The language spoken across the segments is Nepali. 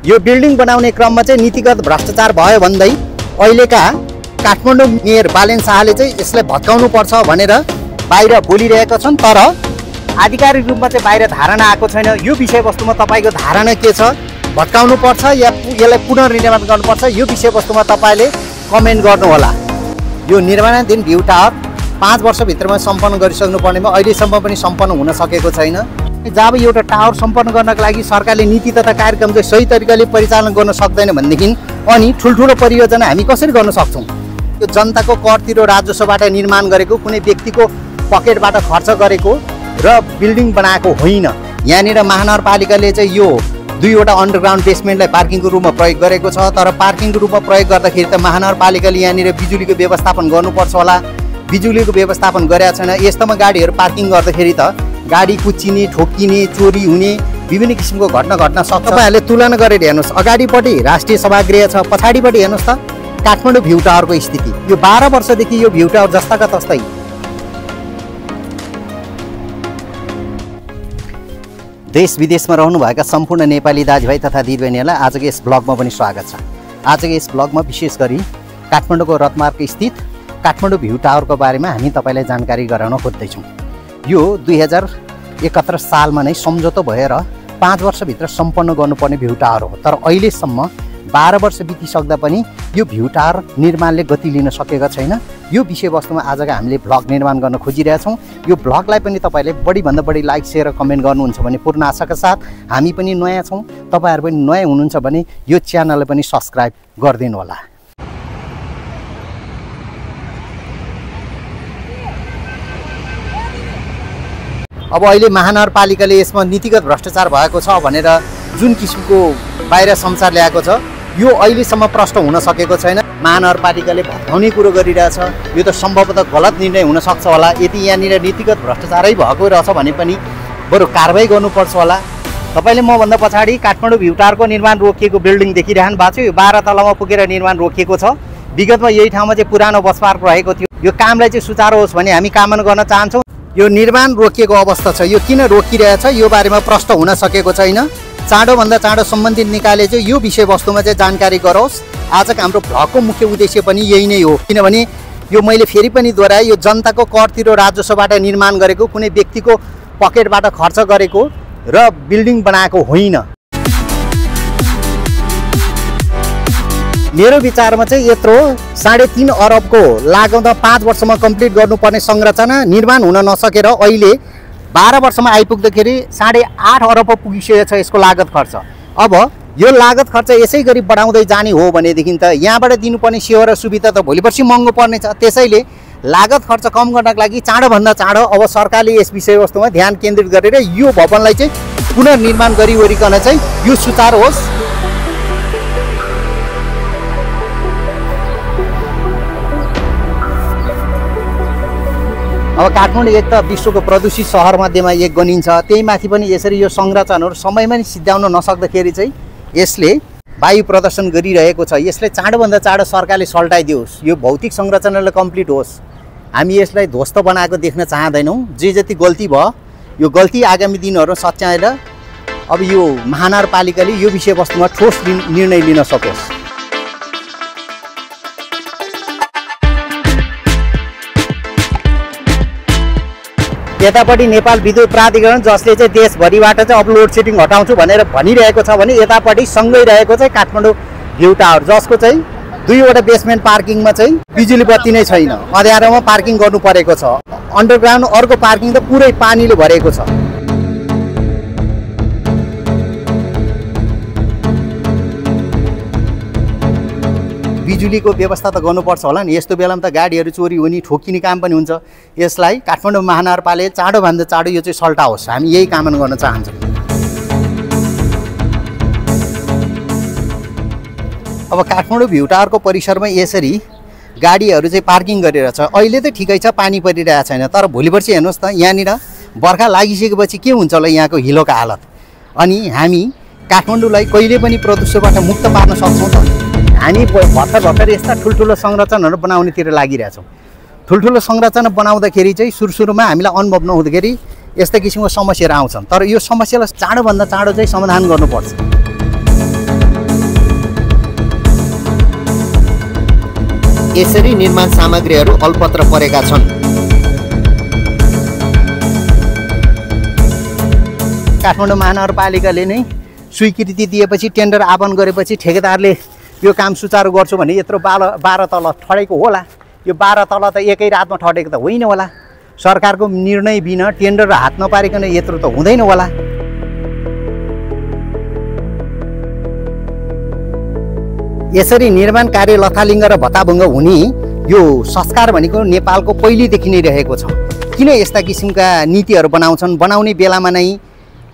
यो बिल्डिङ बनाउने क्रममा चाहिँ नीतिगत भ्रष्टाचार भयो भन्दै अहिलेका काठमाडौँ मेयर बालेन शाहले चाहिँ यसलाई भत्काउनु पर्छ भनेर बाहिर बोलिरहेका छन्। तर आधिकारिक रूपमा चाहिँ बाहिर धारणा आएको छैन। यो विषयवस्तुमा तपाईँको धारणा के छ? भत्काउनु पर्छ या यसलाई पुनर्निर्माण गर्नुपर्छ? यो विषयवस्तुमा तपाईँले कमेन्ट गर्नुहोला। यो निर्माणाधीन भ्यू टावर 5 वर्षभित्रमा सम्पन्न गरिसक्नु पर्नेमा अहिलेसम्म पनि सम्पन्न हुन सकेको छैन। जब एउटा टावर सम्पन्न गर्नको लागि सरकारले नीति तथा कार्यक्रम चाहिँ सही तरिकाले परिचालन गर्न सक्दैन भनेदेखि अनि ठुल्ठुलो परियोजना हामी कसरी गर्न सक्छौँ? यो जनताको कर तिरो राजस्वबाट निर्माण गरेको, कुनै व्यक्तिको पकेटबाट खर्च गरेको र बिल्डिङ बनाएको होइन। यहाँनिर महानगरपालिकाले चाहिँ यो 2वटा अन्डरग्राउन्ड बेसमेन्टलाई पार्किङको रूपमा प्रयोग गरेको छ। तर पार्किङको रूपमा प्रयोग गर्दाखेरि त महानगरपालिकाले यहाँनिर बिजुलीको व्यवस्थापन गर्नुपर्छ होला। बिजुलीको व्यवस्थापन गरेका छैन। यस्तोमा गाडीहरू पार्किङ गर्दाखेरि त गाडी कुच्चिने, ठोक्किने, चोरी हुने विभिन्न किसिमको घटना घट्न सक्छ। तपाईँहरूले तुलना गरेर हेर्नुहोस्, अगाडिपट्टि राष्ट्रिय सभागृह छ, पछाडिपट्टि हेर्नुहोस् त काठमाडौँ भ्यू टावरको स्थिति। यो 12 वर्षदेखि यो भ्यू टावर जस्ताका तस्तै। देश विदेशमा रहनुभएका सम्पूर्ण नेपाली दाजुभाइ तथा दिदीबहिनीहरूलाई आजको यस ब्लगमा पनि स्वागत छ। आजको यस ब्लगमा विशेष गरी काठमाडौँको रत्नमार्ग स्थित काठमाडौँ भ्यू टावरको बारेमा हामी तपाईँलाई जानकारी गराउन खोज्दैछौँ। यो 2071 सालमा नै सम्झौता भएर 5 वर्षभित्र सम्पन्न गर्नुपर्ने भ्यू टावर हो। तर अहिलेसम्म 12 वर्ष बितिसक्दा पनि यो भ्यू टावर निर्माणले गति लिन सकेका छैन। यो विषयवस्तुमा आजको हामीले भ्लग निर्माण गर्न खोजिरहेछौँ। यो भ्लगलाई पनि तपाईँले बढीभन्दा बढी लाइक, शेयर र कमेन्ट गर्नुहुन्छ भने पूर्ण आशाका साथ हामी पनि नयाँ छौँ, तपाईँहरू पनि नयाँ हुनुहुन्छ भने यो च्यानललाई पनि सब्सक्राइब गरिदिनु होला। अब अहिले महानगरपालिकाले यसमा नीतिगत भ्रष्टाचार भएको छ भनेर जुन किसिमको बाहिर समाचार ल्याएको छ, यो अहिलेसम्म प्रष्ट हुन सकेको छैन। महानगरपालिकाले भत्काउने कुरो गरिरहेछ। यो त सम्भवतः गलत निर्णय हुनसक्छ होला। यदि यहाँनिर नीतिगत भ्रष्टाचारै भएको रहेछ भने पनि बरु कारवाही गर्नुपर्छ होला। तपाईँले मभन्दा पछाडि काठमाडौँ भ्यू टावरको निर्माण रोकिएको बिल्डिङ देखिरहनु भएको छ। यो 12 तलामा पुगेर निर्माण रोकिएको छ। विगतमा यही ठाउँमा चाहिँ पुरानो बस पार्क रहेको थियो। यो कामलाई चाहिँ सुचारू होस् भन्ने हामी कामना गर्न चाहन्छौँ। यो निर्माण रोकिएको अवस्था छ। यो किन रोकिरहेछ यो बारेमा प्रष्ट हुन सकेको छैन। चाँडोभन्दा चाँडो सम्बन्धित निकायले चाहिँ यो विषयवस्तुमा चाहिँ जानकारी गरोस्। आजको हाम्रो भ्लगको मुख्य उद्देश्य पनि यही नै हो। किनभने यो मैले फेरि पनि दोहोऱ्याएँ, यो जनताको कर तिरो राजस्वबाट निर्माण गरेको, कुनै व्यक्तिको पकेटबाट खर्च गरेको र बिल्डिङ बनाएको होइन। मेरो विचारमा चाहिँ यत्रो 3.5 अरबको लागतमा 5 वर्षमा कम्प्लिट गर्नुपर्ने संरचना निर्माण हुन नसकेर अहिले 12 वर्षमा आइपुग्दाखेरि 8.5 अरब पुगिसकेको छ यसको लागत खर्च। अब यो लागत खर्च यसै गरी बढाउँदै जाने हो भनेदेखि त यहाँबाट दिनुपर्ने सेवा र सुविधा त भोलि पर्सि महँगो पर्नेछ। त्यसैले लागत खर्च कम गर्नको लागि चाँडोभन्दा चाँडो अब सरकारले यस विषयवस्तुमा ध्यान केन्द्रित गरेर यो भवनलाई चाहिँ पुनर्निर्माण गरिवरिकन चाहिँ यो सुचारू होस्। अब काठमाडौँ एक त विश्वको प्रदूषित सहरमध्येमा एक गनिन्छ। त्यही माथि पनि यसरी यो संरचनाहरू समयमा नै सिद्ध्याउन नसक्दाखेरि चाहिँ यसले वायु प्रदर्शन गरिरहेको छ। यसले चाँडोभन्दा चाँडो सरकारले सल्टाइदियोस्, यो भौतिक संरचनाले कम्प्लिट होस्। हामी यसलाई ध्वस्त बनाएको देख्न चाहँदैनौँ। जे जति गल्ती भयो यो गल्ती आगामी दिनहरू सच्याएर अब यो महानगरपालिकाले यो विषयवस्तुमा ठोस निर्णय लिन सकोस्। यतापट्टि नेपाल विद्युत प्राधिकरण जसले चाहिँ देशभरिबाट चाहिँ अब लोड सेडिङ हटाउँछु भनेर भनिरहेको छ भने यतापट्टि सँगै रहेको चाहिँ काठमाडौँ भ्यू टावर, जसको चाहिँ 2वटा बेसमेन्ट पार्किङमा चाहिँ बिजुली बत्ती नै छैन। अँध्यारोमा पार्किङ गर्नु परेको छ। अन्डरग्राउन्ड अर्को पार्किङ त पुरै पानीले भरेको छ। बिजुलीको व्यवस्था त गर्नुपर्छ होला नि। यस्तो बेलामा त गाडीहरू चोरी हुने, ठोकिने काम पनि हुन्छ। यसलाई काठमाडौँ महानगरपालिकाले चाँडोभन्दा चाँडो यो चाहिँ सल्टाओस्। हामी यही कामना गर्न चाहन्छौँ। अब काठमाडौँ भ्यू टावरको परिसरमा यसरी गाडीहरू चाहिँ पार्किङ गरेर छ। अहिले त ठिकै छ, पानी परिरहेको छैन। तर भोलि पर्सि हेर्नुहोस् त यहाँनिर बर्खा लागिसकेपछि के हुन्छ होला यहाँको हिलोको हालत। अनि हामी काठमाडौँलाई कहिले पनि प्रदूषणबाट मुक्त पार्न सक्छौँ त? हामी भर्खर यस्ता ठुल्ठुलो संरचनाहरू बनाउनेतिर लागिरहेछौँ। ठुल्ठुलो संरचना बनाउँदाखेरि चाहिँ सुरुमा हामीलाई अनुभव नहुँदाखेरि यस्ता किसिमको समस्याहरू आउँछन्। तर यो समस्यालाई चाँडोभन्दा चाँडो चाहिँ समाधान गर्नुपर्छ। यसरी निर्माण सामग्रीहरू अल्पत्र परेका छन्। काठमाडौँ महानगरपालिकाले नै स्वीकृति दिएपछि टेन्डर आह्वान गरेपछि ठेकेदारले यो काम सुचारू गर्छु भने यत्रो 12 तल ठडेको होला। यो 12 तल त एकै रातमा ठडेको त होइन होला। सरकारको निर्णय बिना टेन्डर हात नपारिकन यत्रो त हुँदैन होला। यसरी निर्माण कार्य लथालिङ्ग र भत्ताभङ्ग हुने यो संस्कार भनेको नेपालको पहिलेदेखि नै रहेको छ। किन यस्ता किसिमका नीतिहरू बनाउने बेलामा नै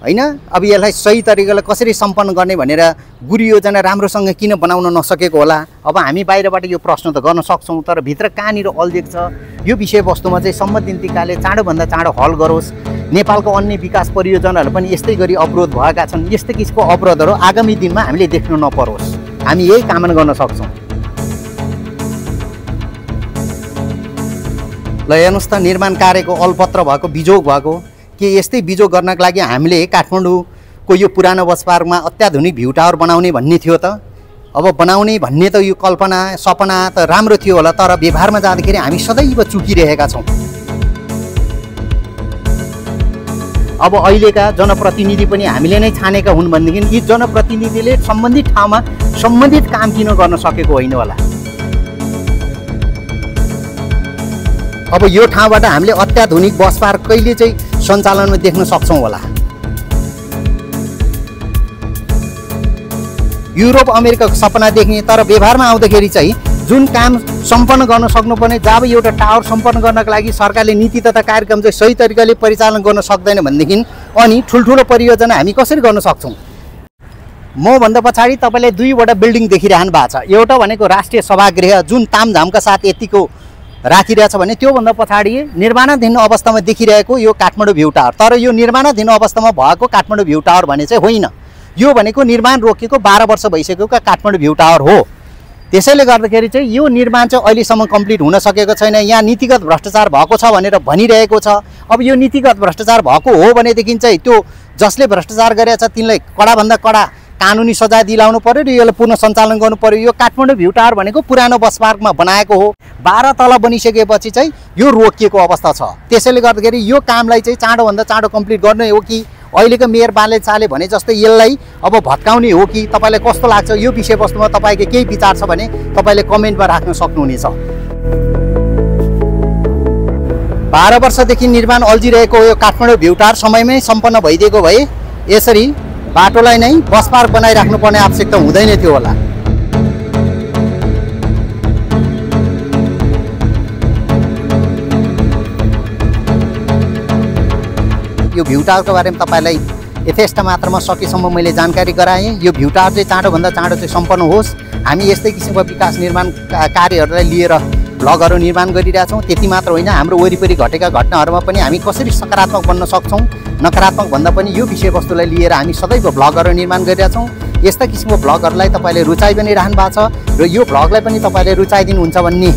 हैन अब यसलाई सही तरिकाले कसरी सम्पन्न गर्ने भनेर गुरु योजना राम्रोसँग किन बनाउन नसकेको होला। अब हामी बाहिरबाट यो प्रश्न त गर्न सक्छौँ, तर भित्र कहाँनिर अल्झेको छ यो विषयवस्तुमा चाहिँ सम्बन्धित निकायले चाँडोभन्दा चाँडो हल गरोस्। नेपालको अन्य विकास परियोजनाहरू पनि यस्तै गरी अवरोध भएका छन्। यस्तै किसिमको अवरोधहरू आगामी दिनमा हामीले देख्नु नपरोस्, हामी यही कामना गर्न सक्छौँ। ल हेर्नुहोस् त निर्माण कार्यको अल्पत्र भएको बिजोग भएको के यस्तै बिजोग गर्नको लागि हामीले काठमाडौँको यो पुरानो बस पार्कमा अत्याधुनिक भ्यू टावर बनाउने भन्ने थियो त। अब बनाउने भन्ने त यो कल्पना सपना त राम्रो थियो होला, तर व्यवहारमा जाँदाखेरि हामी सदैव चुकिरहेका छौँ। अब अहिलेका जनप्रतिनिधि पनि हामीले नै छानेका हुन् भनेदेखि यी जनप्रतिनिधिले सम्बन्धित ठाउँमा सम्बन्धित काम किन गर्न सकेको होइन होला। अब यो ठाउँबाट हामीले अत्याधुनिक बस पार्क कहिले चाहिँ सञ्चालनमा देख्न सक्छौँ होला। युरोप अमेरिकाको सपना देख्ने, तर व्यवहारमा आउँदाखेरि चाहिँ जुन काम सम्पन्न गर्न सक्नुपर्ने, जब एउटा टावर सम्पन्न गर्नको लागि सरकारले नीति तथा कार्यक्रम चाहिँ सही तरिकाले परिचालन गर्न सक्दैन भनेदेखि अनि ठुल्ठुलो परियोजना हामी कसरी गर्न सक्छौँ। मभन्दा पछाडि तपाईँले दुईवटा बिल्डिङ देखिरहनु भएको छ। एउटा भनेको राष्ट्रिय सभागृह जुन तामझामका साथ यतिको राखिरहेछ भने त्योभन्दा पछाडि निर्माणाधीन अवस्थामा देखिरहेको यो काठमाडौँ भ्यू टावर। तर यो निर्माणाधीन अवस्थामा भएको काठमाडौँ भ्यू टावर भने चाहिँ होइन, यो भनेको निर्माण रोकिएको 12 वर्ष भइसकेको काठमाडौँ भ्यू टावर हो। त्यसैले गर्दाखेरि चाहिँ यो निर्माण चाहिँ अहिलेसम्म कम्प्लिट हुन सकेको छैन। यहाँ नीतिगत भ्रष्टाचार भएको छ भनेर भनिरहेको छ। अब यो नीतिगत भ्रष्टाचार भएको हो भनेदेखि चाहिँ त्यो जसले भ्रष्टाचार गरेछ तिनलाई कडाभन्दा कडा कानुनी सजाय दिलाउनु पर्यो र यसलाई पुनः सञ्चालन गर्नु पर्यो। यो काठमाडौँ भ्यू टावर भनेको पुरानो बस पार्कमा बनाएको हो। 12 तल बनिसकेपछि चाहिँ यो रोकिएको अवस्था छ। त्यसैले गर्दाखेरि यो कामलाई चाहिँ चाँडोभन्दा चाँडो कम्प्लिट गर्ने हो कि अहिलेको मेयर बाले चाले भने जस्तै यसलाई अब भत्काउने हो कि तपाईँलाई कस्तो लाग्छ? यो विषयवस्तुमा तपाईँको केही विचार छ भने तपाईँले कमेन्टमा राख्न सक्नुहुनेछ। 12 वर्षदेखि निर्माण अल्झिरहेको यो काठमाडौँ भ्यू टावर समयमै सम्पन्न भइदिएको भए यसरी बाटोलाई नै बस पार्क बनाइराख्नुपर्ने आवश्यकता हुँदैन थियो होला। यो भ्यू टावरको बारेमा तपाईँलाई यथेष्ट मात्रामा सकेसम्म मैले जानकारी गराएँ। यो भ्यू टावर चाहिँ चाँडोभन्दा चाँडो चाहिँ सम्पन्न होस्। हामी यस्तै किसिमको विकास निर्माण कार्यहरूलाई लिएर ब्लगहरू निर्माण गरिरहेछौँ। त्यति मात्र होइन, हाम्रो वरिपरि घटेका घटनाहरूमा पनि हामी कसरी सकारात्मक बन्न सक्छौँ, नकारात्मक भन्दा पनि यो विषयवस्तुलाई लिएर हामी सदैव ब्लगहरू निर्माण गरिरहेछौँ। यस्ता किसिमको ब्लगहरूलाई तपाईँले रुचाइ पनि राख्नु भएको छ र यो ब्लगलाई पनि तपाईँले रुचाइदिनुहुन्छ भन्ने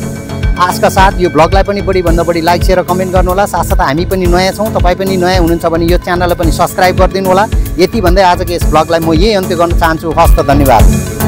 आशका साथ यो ब्लगलाई पनि बढीभन्दा बढी लाइक सेयर कमेन्ट गर्नुहोला। साथसाथै हामी पनि नयाँ छौँ, तपाईँ पनि नयाँ हुनुहुन्छ भने यो च्यानललाई पनि सब्सक्राइब गरिदिनु होला। यति भन्दै आजको यस ब्लगलाई म यही अन्त्य गर्न चाहन्छु। हस्त, धन्यवाद।